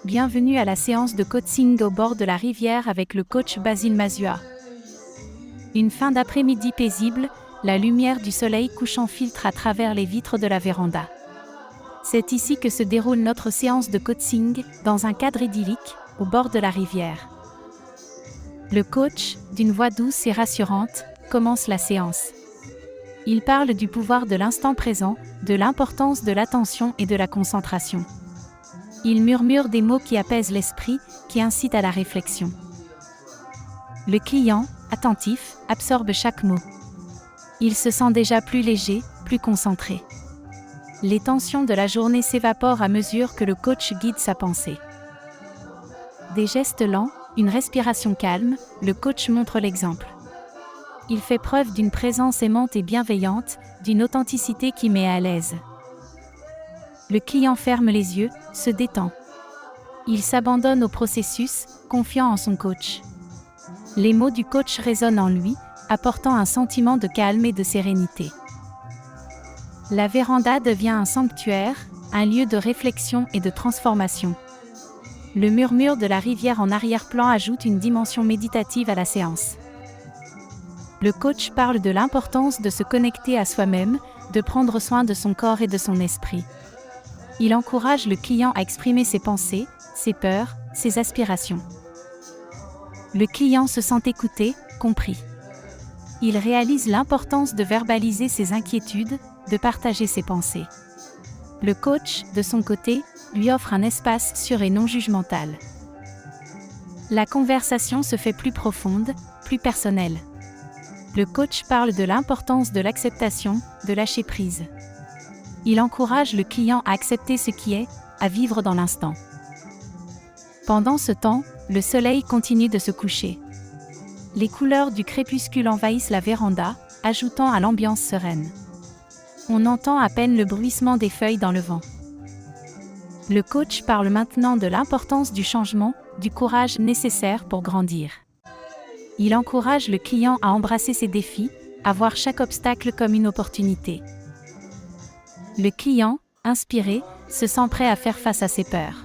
bienvenue à la séance de coaching au bord de la rivière avec le coach Basile Mazua. Une fin d'après-midi paisible, la lumière du soleil couchant filtre à travers les vitres de la véranda. C'est ici que se déroule notre séance de coaching, dans un cadre idyllique, au bord de la rivière. Le coach, d'une voix douce et rassurante, commence la séance. Il parle du pouvoir de l'instant présent, de l'importance de l'attention et de la concentration. Il murmure des mots qui apaisent l'esprit, qui incitent à la réflexion. Le client, attentif, absorbe chaque mot. Il se sent déjà plus léger, plus concentré. Les tensions de la journée s'évaporent à mesure que le coach guide sa pensée. Des gestes lents, une respiration calme, le coach montre l'exemple. Il fait preuve d'une présence aimante et bienveillante, d'une authenticité qui met à l'aise. Le client ferme les yeux, se détend. Il s'abandonne au processus, confiant en son coach. Les mots du coach résonnent en lui, apportant un sentiment de calme et de sérénité. La véranda devient un sanctuaire, un lieu de réflexion et de transformation. Le murmure de la rivière en arrière-plan ajoute une dimension méditative à la séance. Le coach parle de l'importance de se connecter à soi-même, de prendre soin de son corps et de son esprit. Il encourage le client à exprimer ses pensées, ses peurs, ses aspirations. Le client se sent écouté, compris. Il réalise l'importance de verbaliser ses inquiétudes, de partager ses pensées. Le coach, de son côté, lui offre un espace sûr et non jugemental. La conversation se fait plus profonde, plus personnelle. Le coach parle de l'importance de l'acceptation, de lâcher prise. Il encourage le client à accepter ce qui est, à vivre dans l'instant. Pendant ce temps, le soleil continue de se coucher. Les couleurs du crépuscule envahissent la véranda, ajoutant à l'ambiance sereine. On entend à peine le bruissement des feuilles dans le vent. Le coach parle maintenant de l'importance du changement, du courage nécessaire pour grandir. Il encourage le client à embrasser ses défis, à voir chaque obstacle comme une opportunité. Le client, inspiré, se sent prêt à faire face à ses peurs.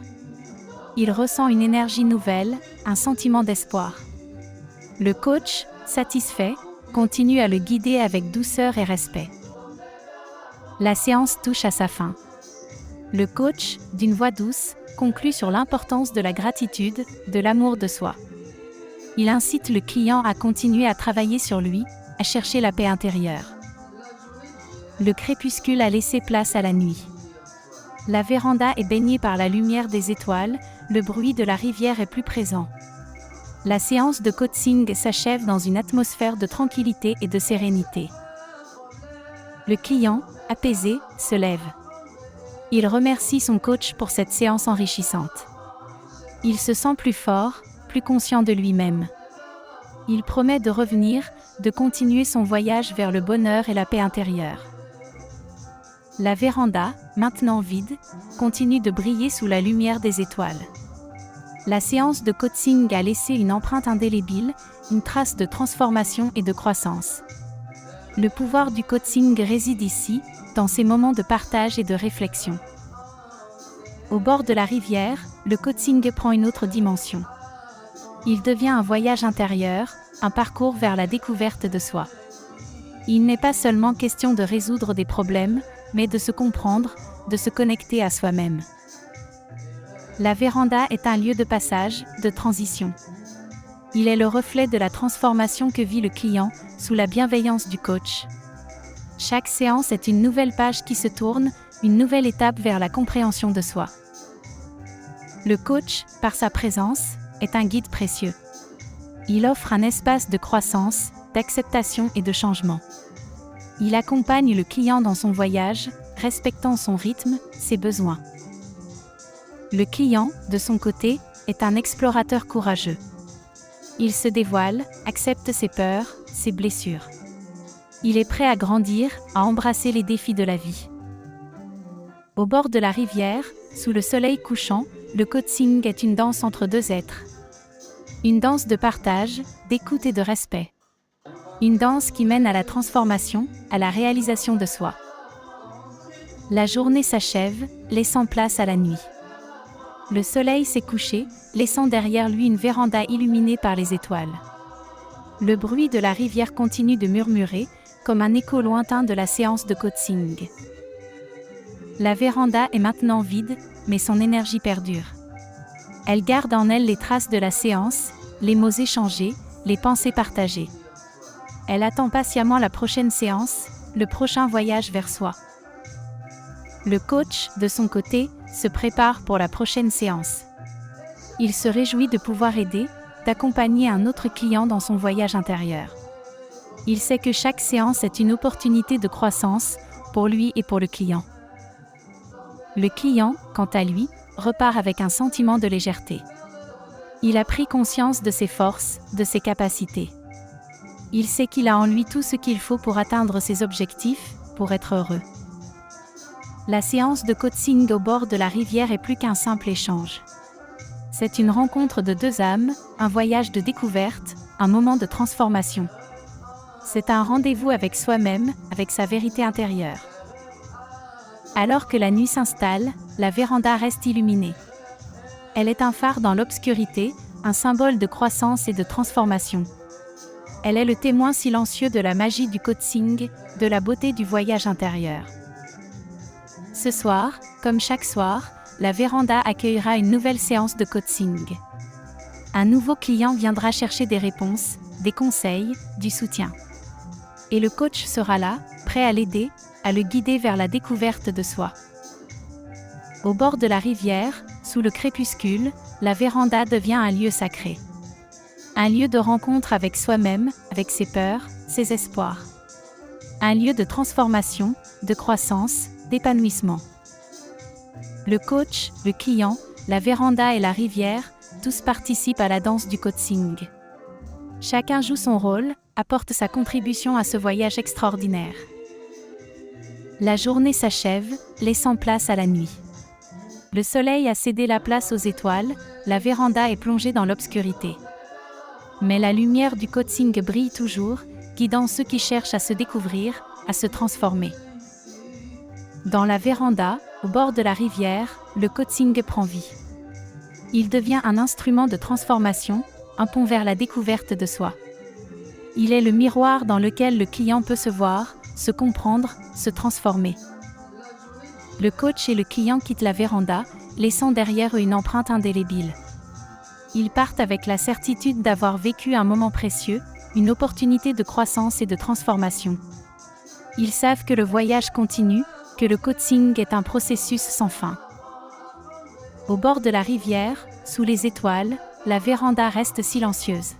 Il ressent une énergie nouvelle, un sentiment d'espoir. Le coach, satisfait, continue à le guider avec douceur et respect. La séance touche à sa fin. Le coach, d'une voix douce, conclut sur l'importance de la gratitude, de l'amour de soi. Il incite le client à continuer à travailler sur lui, à chercher la paix intérieure. Le crépuscule a laissé place à la nuit. La véranda est baignée par la lumière des étoiles, le bruit de la rivière est plus présent. La séance de coaching s'achève dans une atmosphère de tranquillité et de sérénité. Le client, apaisé, se lève. Il remercie son coach pour cette séance enrichissante. Il se sent plus fort, plus conscient de lui-même. Il promet de revenir, de continuer son voyage vers le bonheur et la paix intérieure. La véranda, maintenant vide, continue de briller sous la lumière des étoiles. La séance de coaching a laissé une empreinte indélébile, une trace de transformation et de croissance. Le pouvoir du coaching réside ici, dans ces moments de partage et de réflexion. Au bord de la rivière, le coaching prend une autre dimension. Il devient un voyage intérieur, un parcours vers la découverte de soi. Il n'est pas seulement question de résoudre des problèmes, mais de se comprendre, de se connecter à soi-même. La véranda est un lieu de passage, de transition. Il est le reflet de la transformation que vit le client, sous la bienveillance du coach. Chaque séance est une nouvelle page qui se tourne, une nouvelle étape vers la compréhension de soi. Le coach, par sa présence, est un guide précieux. Il offre un espace de croissance, d'acceptation et de changement. Il accompagne le client dans son voyage, respectant son rythme, ses besoins. Le client, de son côté, est un explorateur courageux. Il se dévoile, accepte ses peurs, ses blessures. Il est prêt à grandir, à embrasser les défis de la vie. Au bord de la rivière, sous le soleil couchant, le coaching est une danse entre deux êtres. Une danse de partage, d'écoute et de respect. Une danse qui mène à la transformation, à la réalisation de soi. La journée s'achève, laissant place à la nuit. Le soleil s'est couché, laissant derrière lui une véranda illuminée par les étoiles. Le bruit de la rivière continue de murmurer, comme un écho lointain de la séance de coaching. La véranda est maintenant vide, mais son énergie perdure. Elle garde en elle les traces de la séance, les mots échangés, les pensées partagées. Elle attend patiemment la prochaine séance, le prochain voyage vers soi. Le coach, de son côté, se prépare pour la prochaine séance. Il se réjouit de pouvoir aider, d'accompagner un autre client dans son voyage intérieur. Il sait que chaque séance est une opportunité de croissance, pour lui et pour le client. Le client, quant à lui, repart avec un sentiment de légèreté. Il a pris conscience de ses forces, de ses capacités. Il sait qu'il a en lui tout ce qu'il faut pour atteindre ses objectifs, pour être heureux. La séance de coaching au bord de la rivière est plus qu'un simple échange. C'est une rencontre de deux âmes, un voyage de découverte, un moment de transformation. C'est un rendez-vous avec soi-même, avec sa vérité intérieure. Alors que la nuit s'installe, la véranda reste illuminée. Elle est un phare dans l'obscurité, un symbole de croissance et de transformation. Elle est le témoin silencieux de la magie du coaching, de la beauté du voyage intérieur. Ce soir, comme chaque soir, la véranda accueillera une nouvelle séance de coaching. Un nouveau client viendra chercher des réponses, des conseils, du soutien. Et le coach sera là, prêt à l'aider, à le guider vers la découverte de soi. Au bord de la rivière, sous le crépuscule, la véranda devient un lieu sacré. Un lieu de rencontre avec soi-même, avec ses peurs, ses espoirs. Un lieu de transformation, de croissance, d'épanouissement. Le coach, le client, la véranda et la rivière, tous participent à la danse du coaching. Chacun joue son rôle, apporte sa contribution à ce voyage extraordinaire. La journée s'achève, laissant place à la nuit. Le soleil a cédé la place aux étoiles, la véranda est plongée dans l'obscurité. Mais la lumière du coaching brille toujours, guidant ceux qui cherchent à se découvrir, à se transformer. Dans la véranda, au bord de la rivière, le coaching prend vie. Il devient un instrument de transformation, un pont vers la découverte de soi. Il est le miroir dans lequel le client peut se voir, se comprendre, se transformer. Le coach et le client quittent la véranda, laissant derrière eux une empreinte indélébile. Ils partent avec la certitude d'avoir vécu un moment précieux, une opportunité de croissance et de transformation. Ils savent que le voyage continue, que le coaching est un processus sans fin. Au bord de la rivière, sous les étoiles, la véranda reste silencieuse.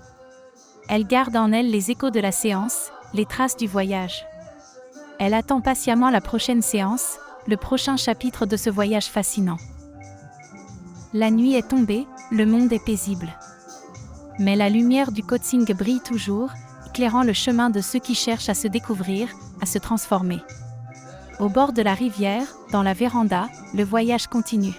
Elle garde en elle les échos de la séance, les traces du voyage. Elle attend patiemment la prochaine séance, le prochain chapitre de ce voyage fascinant. La nuit est tombée, le monde est paisible. Mais la lumière du coaching brille toujours, éclairant le chemin de ceux qui cherchent à se découvrir, à se transformer. Au bord de la rivière, dans la véranda, le voyage continue.